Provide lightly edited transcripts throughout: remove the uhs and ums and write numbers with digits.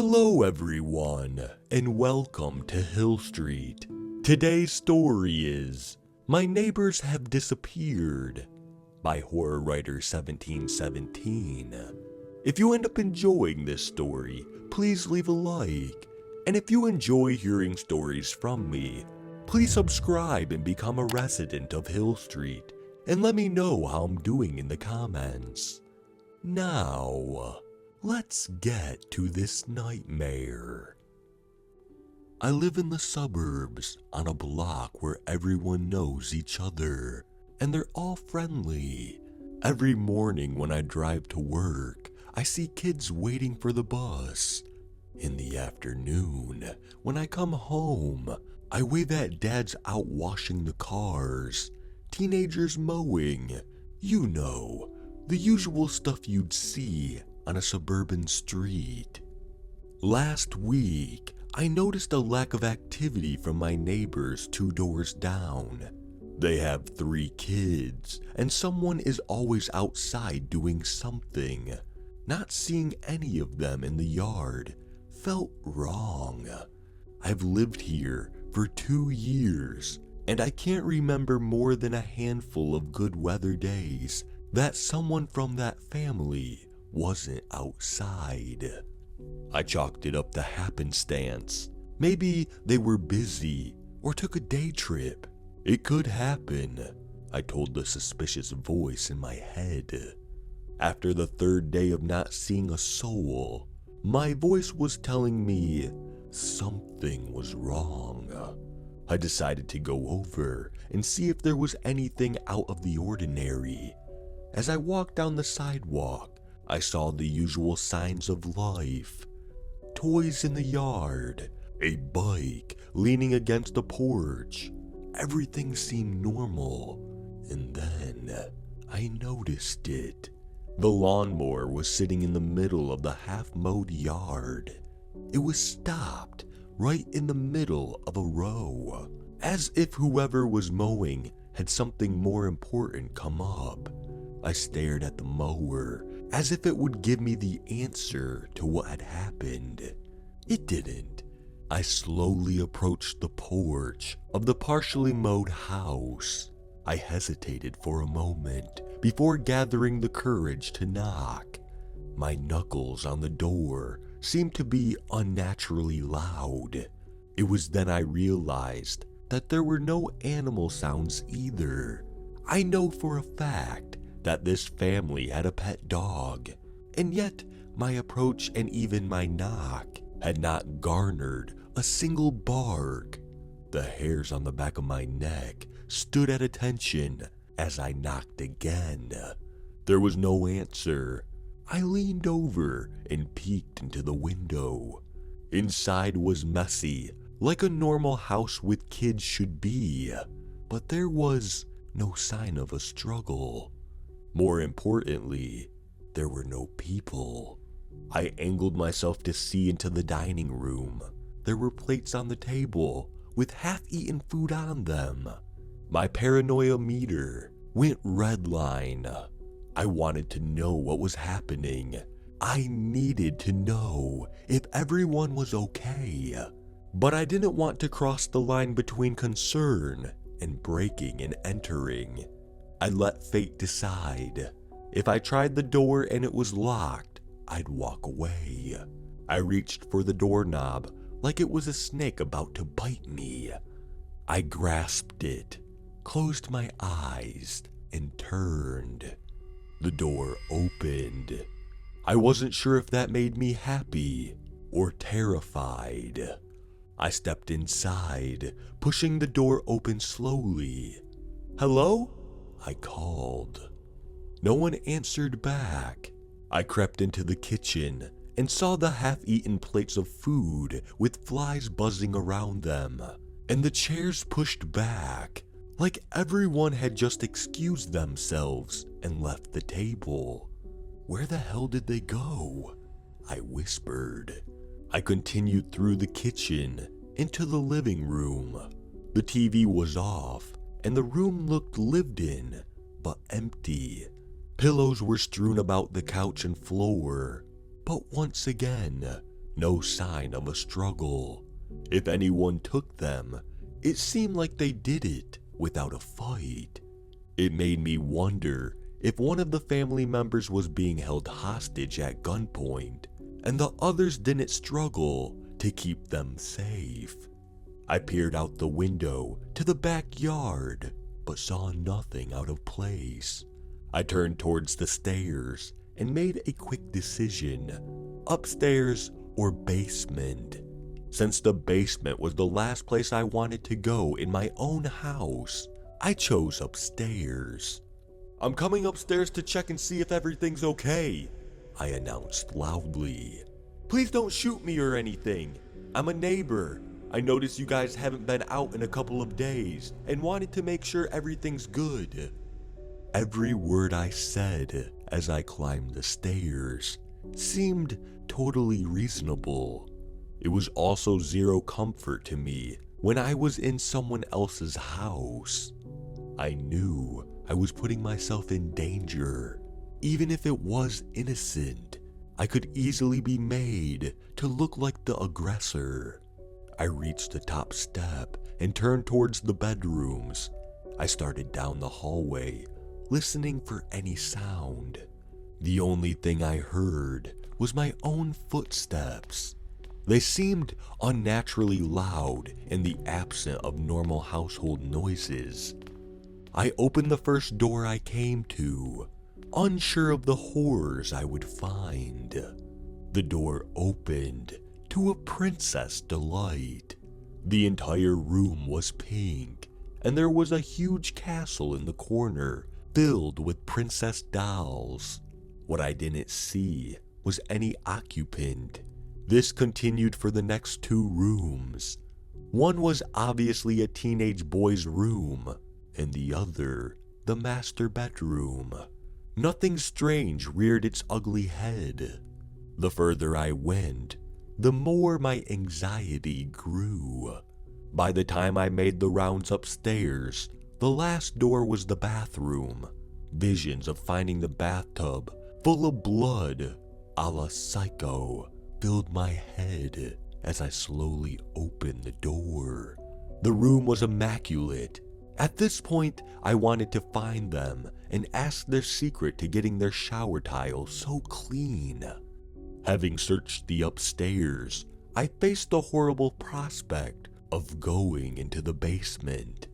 Hello everyone, and welcome to Hill Street. Today's story is My Neighbors Have Disappeared by horror writer 1717. If you end up enjoying this story, please leave a like. And if you enjoy hearing stories from me, please subscribe and become a resident of Hill Street, and let me know how I'm doing in the comments. Now, let's get to this nightmare. I live in the suburbs on a block where everyone knows each other, and they're all friendly. Every morning when I drive to work, I see kids waiting for the bus. In the afternoon, when I come home, I wave at dads out washing the cars, teenagers mowing, you know, the usual stuff you'd see on a suburban street. Last week, I noticed a lack of activity from my neighbors 2 doors down. They have 3 kids, and someone is always outside doing something. Not seeing any of them in the yard felt wrong. I've lived here for 2 years, and I can't remember more than a handful of good weather days that someone from that family wasn't outside. I chalked it up to happenstance. Maybe they were busy or took a day trip. It could happen, I told the suspicious voice in my head. After the 3rd day of not seeing a soul, my voice was telling me something was wrong. I decided to go over and see if there was anything out of the ordinary. As I walked down the sidewalk, I saw the usual signs of life. Toys in the yard, a bike leaning against a porch. Everything seemed normal, and then I noticed it. The lawnmower was sitting in the middle of the half-mowed yard. It was stopped right in the middle of a row, as if whoever was mowing had something more important come up. I stared at the mower as if it would give me the answer to what had happened. It didn't. I slowly approached the porch of the partially mowed house. I hesitated for a moment before gathering the courage to knock. My knuckles on the door seemed to be unnaturally loud. It was then I realized that there were no animal sounds either. I know for a fact that this family had a pet dog, and yet my approach and even my knock had not garnered a single bark. The hairs on the back of my neck stood at attention as I knocked again. There was no answer. I leaned over and peeked into the window. Inside was messy, like a normal house with kids should be, but there was no sign of a struggle. More importantly, there were no people. I angled myself to see into the dining room. There were plates on the table with half-eaten food on them. My paranoia meter went redline. I wanted to know what was happening. I needed to know if everyone was okay. But I didn't want to cross the line between concern and breaking and entering. I let fate decide. If I tried the door and it was locked, I'd walk away. I reached for the doorknob like it was a snake about to bite me. I grasped it, closed my eyes, and turned. The door opened. I wasn't sure if that made me happy or terrified. I stepped inside, pushing the door open slowly. "Hello?" I called. No one answered back. I crept into the kitchen and saw the half-eaten plates of food with flies buzzing around them, and the chairs pushed back, like everyone had just excused themselves and left the table. Where the hell did they go? I whispered. I continued through the kitchen into the living room. The TV was off, and the room looked lived in, but empty. Pillows were strewn about the couch and floor, but once again, No sign of a struggle. If anyone took them, it seemed like they did it without a fight. It made me wonder if one of the family members was being held hostage at gunpoint and the others didn't struggle to keep them safe. I peered out the window to the backyard, but saw nothing out of place. I turned towards the stairs and made a quick decision: upstairs or basement. Since the basement was the last place I wanted to go in my own house, I chose upstairs. "I'm coming upstairs to check and see if everything's okay," I announced loudly. "Please don't shoot me or anything. I'm a neighbor. I noticed you guys haven't been out in a couple of days and wanted to make sure everything's good." Every word I said as I climbed the stairs seemed totally reasonable. It was also zero comfort to me when I was in someone else's house. I knew I was putting myself in danger. Even if it was innocent, I could easily be made to look like the aggressor. I reached the top step and turned towards the bedrooms. I started down the hallway, listening for any sound. The only thing I heard was my own footsteps. They seemed unnaturally loud in the absence of normal household noises. I opened the first door I came to, unsure of the horrors I would find. The door opened to a princess delight. The entire room was pink, and there was a huge castle in the corner filled with princess dolls. What I didn't see was any occupant. This continued for the next 2 rooms. One was obviously a teenage boy's room, and the other, the master bedroom. Nothing strange reared its ugly head. The further I went, the more my anxiety grew. By the time I made the rounds upstairs, the last door was the bathroom. Visions of finding the bathtub full of blood, a la Psycho, filled my head as I slowly opened the door. The room was immaculate. At this point, I wanted to find them and ask their secret to getting their shower tiles so clean. Having searched the upstairs, I faced the horrible prospect of going into the basement.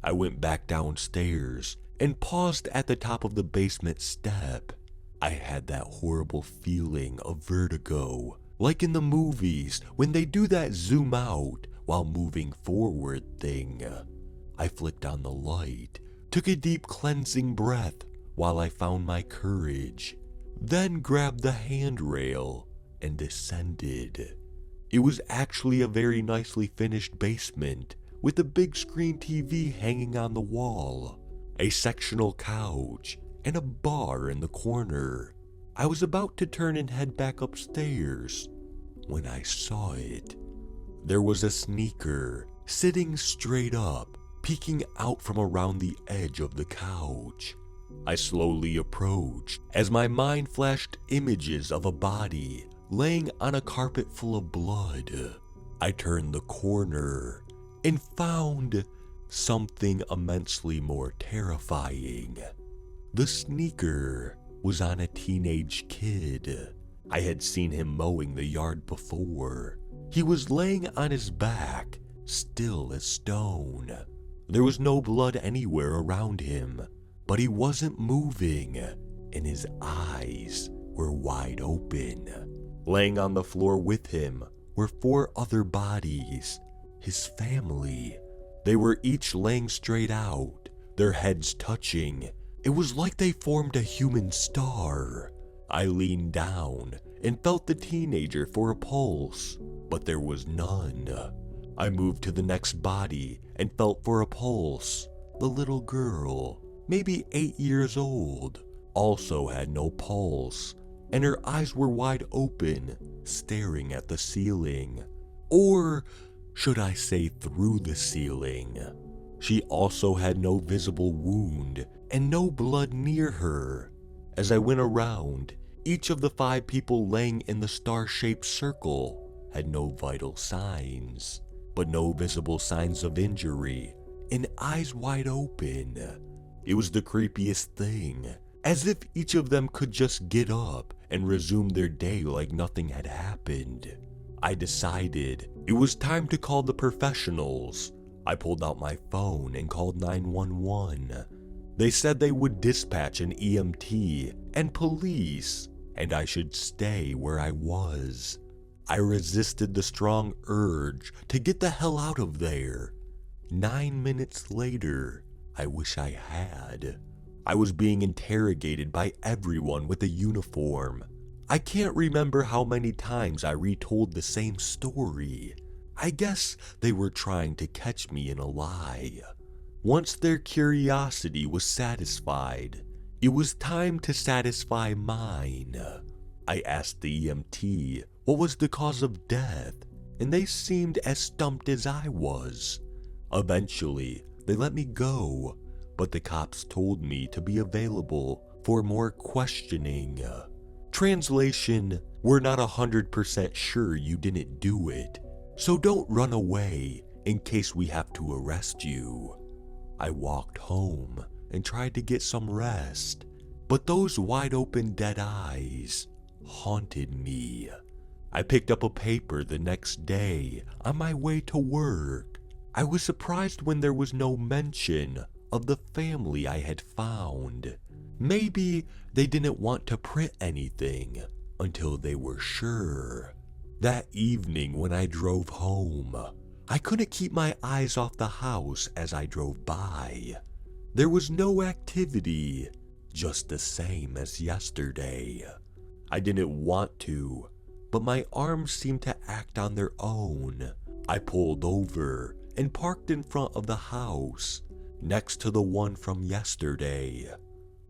I went back downstairs and paused at the top of the basement step. I had that horrible feeling of vertigo, like in the movies when they do that zoom out while moving forward thing. I flicked on the light, took a deep cleansing breath while I found my courage, then grabbed the handrail and descended. It was actually a very nicely finished basement with a big screen TV hanging on the wall, a sectional couch, and a bar in the corner. I was about to turn and head back upstairs when I saw it. There was a sneaker sitting straight up, peeking out from around the edge of the couch. I slowly approached as my mind flashed images of a body laying on a carpet full of blood. I turned the corner and found something immensely more terrifying. The sneaker was on a teenage kid. I had seen him mowing the yard before. He was laying on his back, still as stone. There was no blood anywhere around him, but he wasn't moving, and his eyes were wide open. Laying on the floor with him were 4 other bodies, his family. They were each laying straight out, their heads touching. It was like they formed a human star. I leaned down and felt the teenager for a pulse, but there was none. I moved to the next body and felt for a pulse. The little girl, maybe 8 years old, also had no pulse, and her eyes were wide open, staring at the ceiling. Or should I say through the ceiling? She also had no visible wound and no blood near her. As I went around, each of the 5 people laying in the star-shaped circle had no vital signs, but no visible signs of injury, and eyes wide open. It was the creepiest thing, as if each of them could just get up and resume their day like nothing had happened. I decided it was time to call the professionals. I pulled out my phone and called 911. They said they would dispatch an EMT and police, and I should stay where I was. I resisted the strong urge to get the hell out of there. 9 minutes later, I wish I had. I was being interrogated by everyone with a uniform. I can't remember how many times I retold the same story. I guess they were trying to catch me in a lie. Once their curiosity was satisfied, it was time to satisfy mine. I asked the EMT what was the cause of death, and they seemed as stumped as I was. Eventually, they let me go, but the cops told me to be available for more questioning. Translation, we're not 100% sure you didn't do it, so don't run away in case we have to arrest you. I walked home and tried to get some rest, but those wide open dead eyes haunted me. I picked up a paper the next day on my way to work. I was surprised when there was no mention of the family I had found. Maybe they didn't want to print anything until they were sure. That evening when I drove home, I couldn't keep my eyes off the house as I drove by. There was no activity, just the same as yesterday. I didn't want to, but my arms seemed to act on their own. I pulled over and parked in front of the house, next to the one from yesterday.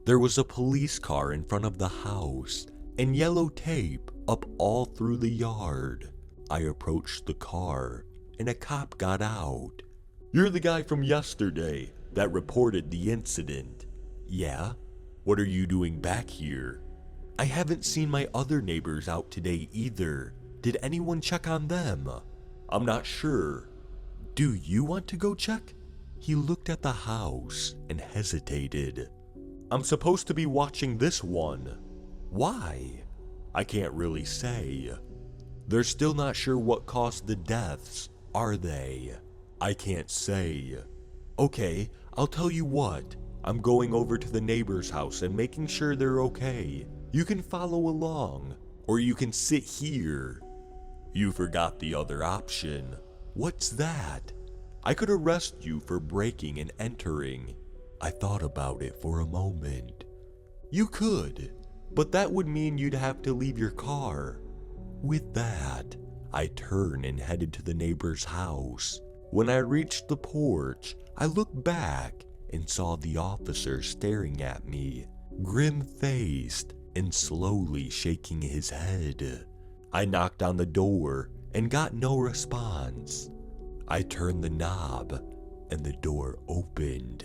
There was a police car in front of the house and yellow tape up all through the yard. I approached the car and a cop got out. "You're the guy from yesterday that reported the incident." "Yeah? What are you doing back here?" "I haven't seen my other neighbors out today either. Did anyone check on them?" "I'm not sure." "Do you want to go check?" He looked at the house and hesitated. "I'm supposed to be watching this one." "Why?" "I can't really say. They're still not sure what caused the deaths, are they?" "I can't say." "Okay, I'll tell you what. I'm going over to the neighbor's house and making sure they're okay. You can follow along, or you can sit here." "You forgot the other option." "What's that?" "I could arrest you for breaking and entering." I thought about it for a moment. "You could, but that would mean you'd have to leave your car." With that, I turned and headed to the neighbor's house. When I reached the porch, I looked back and saw the officer staring at me, grim-faced and slowly shaking his head. I knocked on the door and got no response. I turned the knob and the door opened.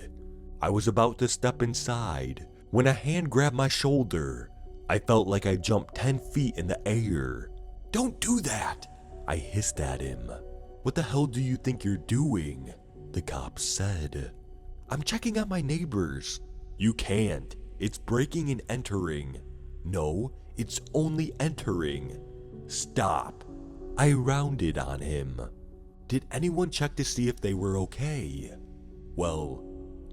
I was about to step inside when a hand grabbed my shoulder. I felt like I jumped 10 feet in the air. "Don't do that!" I hissed at him. "What the hell do you think you're doing?" the cop said. "I'm checking on my neighbors." "You can't. It's breaking and entering." "No, it's only entering." "Stop." I rounded on him. "Did anyone check to see if they were okay?" "Well,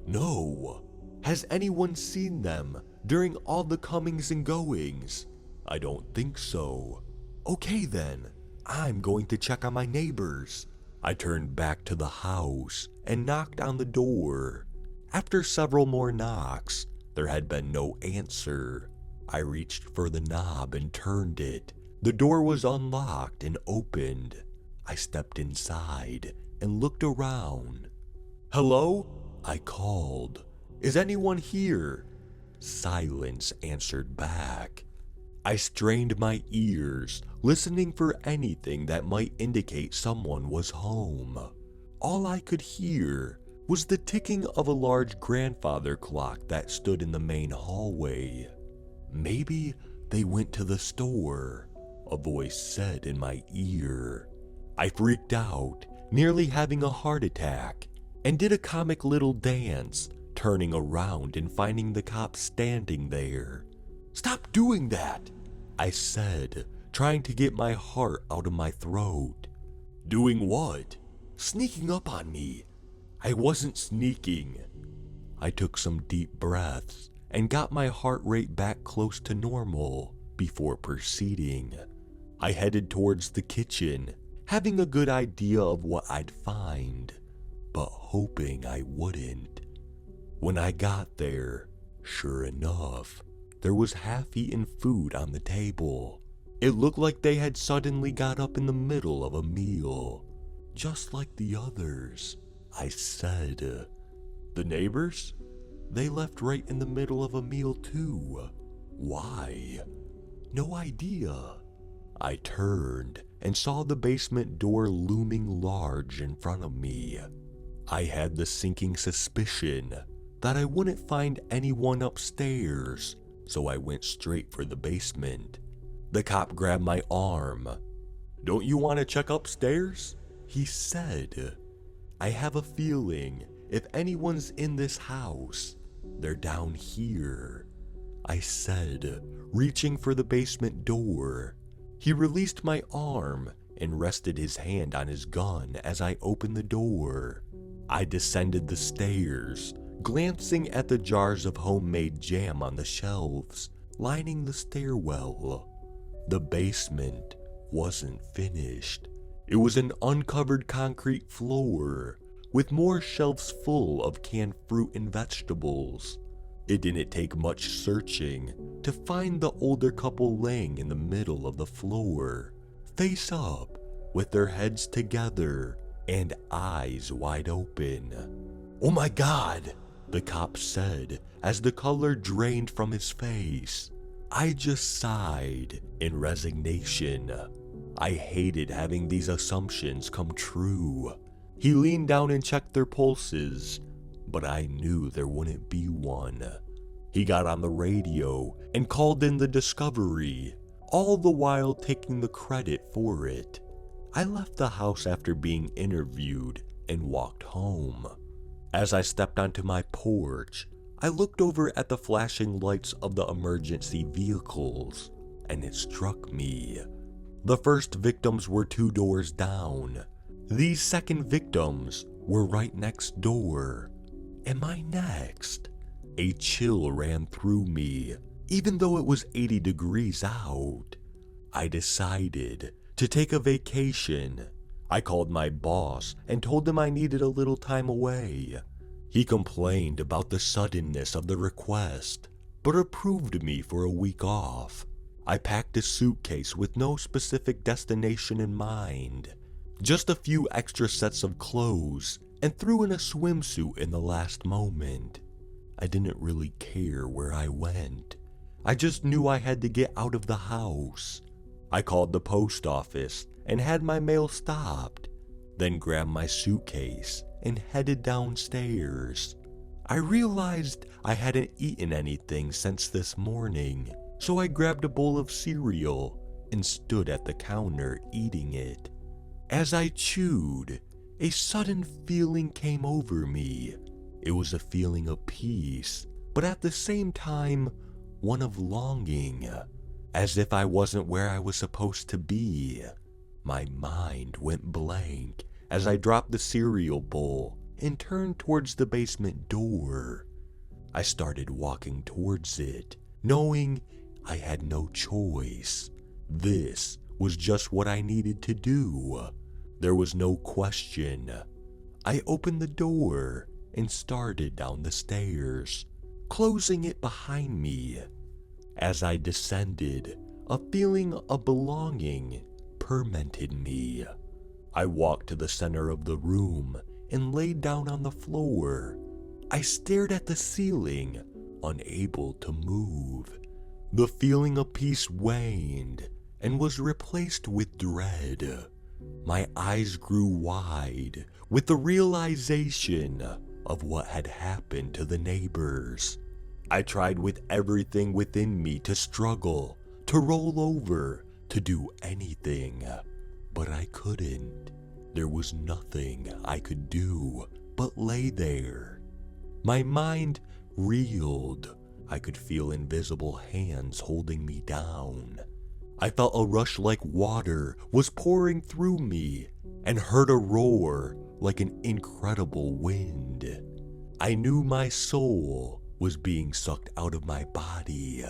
no." "Has anyone seen them during all the comings and goings?" "I don't think so." "Okay then, I'm going to check on my neighbors." I turned back to the house and knocked on the door. After several more knocks, there had been no answer. I reached for the knob and turned it. The door was unlocked and opened. I stepped inside and looked around. "Hello?" I called. "Is anyone here?" Silence answered back. I strained my ears, listening for anything that might indicate someone was home. All I could hear was the ticking of a large grandfather clock that stood in the main hallway. Maybe they went to the store. a voice said in my ear. I freaked out, nearly having a heart attack, and did a comic little dance, turning around and finding the cop standing there. "Stop doing that," I said, trying to get my heart out of my throat. "Doing what?" "Sneaking up on me." "I wasn't sneaking." I took some deep breaths and got my heart rate back close to normal before proceeding. I headed towards the kitchen, having a good idea of what I'd find, but hoping I wouldn't. When I got there, sure enough, there was half-eaten food on the table. It looked like they had suddenly got up in the middle of a meal, just like the others. I said, "The neighbors? They left right in the middle of a meal too. Why?" "No idea." I turned and saw the basement door looming large in front of me. I had the sinking suspicion that I wouldn't find anyone upstairs, so I went straight for the basement. The cop grabbed my arm. "Don't you want to check upstairs?" he said. "I have a feeling if anyone's in this house, they're down here," I said, reaching for the basement door. He released my arm and rested his hand on his gun as I opened the door. I descended the stairs, glancing at the jars of homemade jam on the shelves lining the stairwell. The basement wasn't finished. It was an uncovered concrete floor with more shelves full of canned fruit and vegetables. It didn't take much searching to find the older couple laying in the middle of the floor, face up, with their heads together and eyes wide open. "Oh my God," the cop said as the color drained from his face. I just sighed in resignation. I hated having these assumptions come true. He leaned down and checked their pulses, but I knew there wouldn't be one. He got on the radio and called in the discovery, all the while taking the credit for it. I left the house after being interviewed and walked home. As I stepped onto my porch, I looked over at the flashing lights of the emergency vehicles, and it struck me. The first victims were 2 doors down. These second victims were right next door. Am I next? A chill ran through me, even though it was 80 degrees out. I decided to take a vacation. I called my boss and told him I needed a little time away. He complained about the suddenness of the request, but approved me for a week off. I packed a suitcase with no specific destination in mind, just a few extra sets of clothes, and threw in a swimsuit in the last moment. I didn't really care where I went. I just knew I had to get out of the house. I called the post office and had my mail stopped, then grabbed my suitcase and headed downstairs. I realized I hadn't eaten anything since this morning, so I grabbed a bowl of cereal and stood at the counter eating it. As I chewed, a sudden feeling came over me. It was a feeling of peace, but at the same time, one of longing, as if I wasn't where I was supposed to be. My mind went blank as I dropped the cereal bowl and turned towards the basement door. I started walking towards it, knowing I had no choice. This was just what I needed to do. There was no question. I opened the door and started down the stairs, closing it behind me. As I descended, a feeling of belonging permeated me. I walked to the center of the room and laid down on the floor. I stared at the ceiling, unable to move. The feeling of peace waned and was replaced with dread. My eyes grew wide with the realization of what had happened to the neighbors. I tried with everything within me to struggle, to roll over, to do anything, but I couldn't. There was nothing I could do but lay there. My mind reeled. I could feel invisible hands holding me down. I felt a rush like water was pouring through me and heard a roar like an incredible wind. I knew my soul was being sucked out of my body.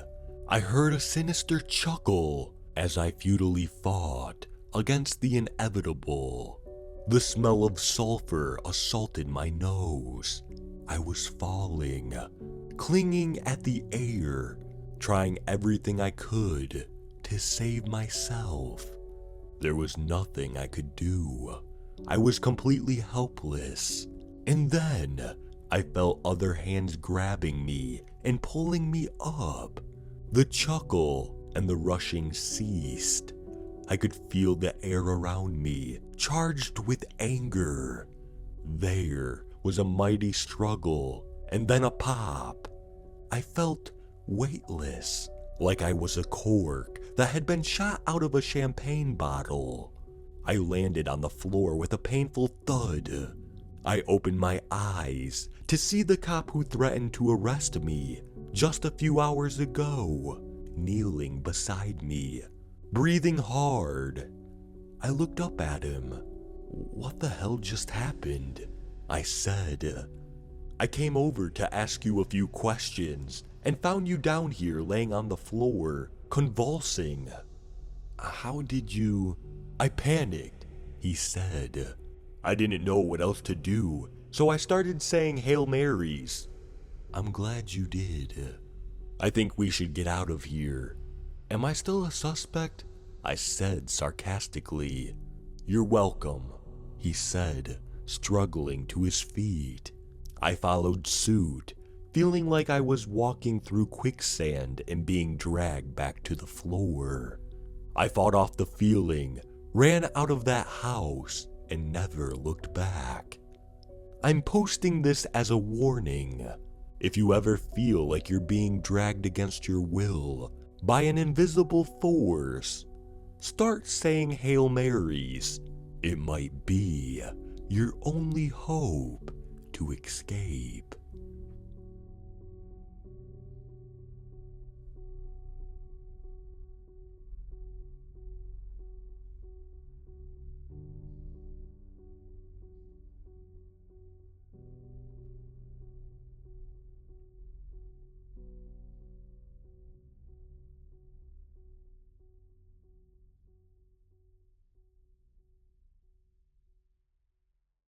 I heard a sinister chuckle as I futilely fought against the inevitable. The smell of sulfur assaulted my nose. I was falling, clinging at the air, trying everything I could to save myself. There was nothing I could do. I was completely helpless. And then I felt other hands grabbing me and pulling me up. The chuckle and the rushing ceased. I could feel the air around me charged with anger. There was a mighty struggle and then a pop. I felt weightless, like I was a cork that had been shot out of a champagne bottle. I landed on the floor with a painful thud. I opened my eyes to see the cop who threatened to arrest me just a few hours ago, kneeling beside me, breathing hard. I looked up at him. "What the hell just happened?" I said. "I came over to ask you a few questions and found you down here laying on the floor, convulsing. How did you—" "I panicked," he said. "I didn't know what else to do, so I started saying Hail Marys." "I'm glad you did. I think we should get out of here." "Am I still a suspect?" I said sarcastically. "You're welcome," he said, struggling to his feet. I followed suit, feeling like I was walking through quicksand and being dragged back to the floor. I fought off the feeling, ran out of that house, and never looked back. I'm posting this as a warning. If you ever feel like you're being dragged against your will by an invisible force, start saying Hail Marys. It might be your only hope to escape.